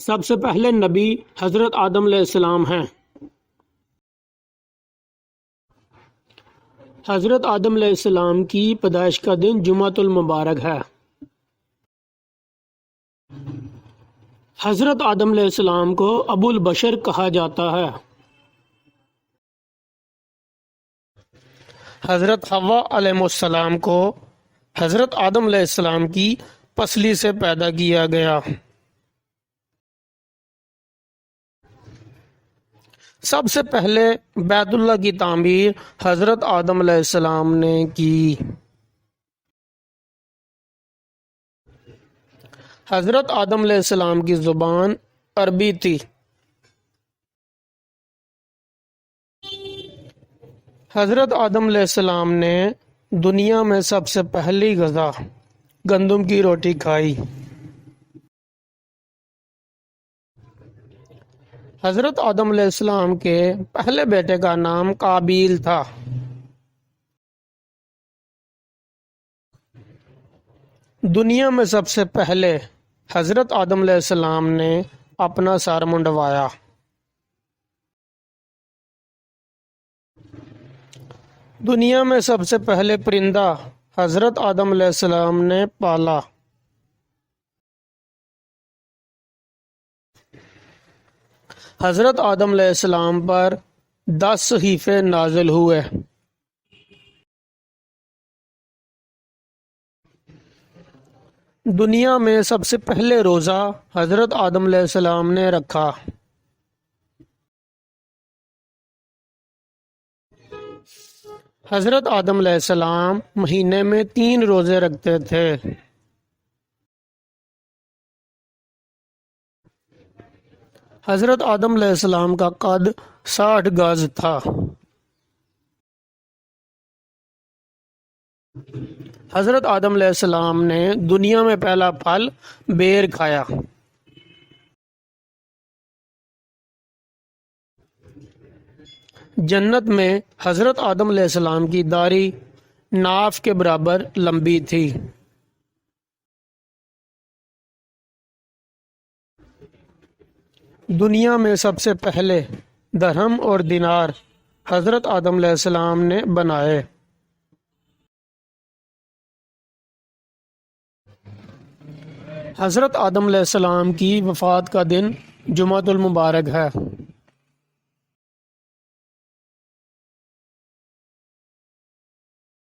سب سے پہلے نبی حضرت آدم علیہ السلام ہیں۔ حضرت آدم علیہ السلام کی پیدائش کا دن جمعۃ المبارک ہے۔ حضرت آدم علیہ السلام کو ابو البشر کہا جاتا ہے۔ حضرت حوا علیہ السلام کو حضرت آدم علیہ السلام کی پسلی سے پیدا کیا گیا۔ سب سے پہلے بیت اللہ کی تعمیر حضرت آدم علیہ السلام نے کی۔ حضرت آدم علیہ السلام کی زبان عربی تھی۔ حضرت آدم علیہ السلام نے دنیا میں سب سے پہلی غذا گندم کی روٹی کھائی۔ حضرت آدم علیہ السلام کے پہلے بیٹے کا نام قابیل تھا۔ دنیا میں سب سے پہلے حضرت آدم علیہ السلام نے اپنا سر منڈوایا۔ دنیا میں سب سے پہلے پرندہ حضرت آدم علیہ السلام نے پالا۔ حضرت آدم علیہ السلام پر 10 صحیفے نازل ہوئے۔ دنیا میں سب سے پہلے روزہ حضرت آدم علیہ السلام نے رکھا۔ حضرت آدم علیہ السلام مہینے میں 3 روزے رکھتے تھے۔ حضرت آدم علیہ السلام کا قد 60 گز تھا۔ حضرت آدم علیہ السلام نے دنیا میں پہلا پھل بیر کھایا۔ جنت میں حضرت آدم علیہ السلام کی داڑھی ناف کے برابر لمبی تھی۔ دنیا میں سب سے پہلے درہم اور دینار حضرت آدم علیہ السلام نے بنائے۔ حضرت آدم علیہ السلام کی وفات کا دن جمعۃ المبارک ہے۔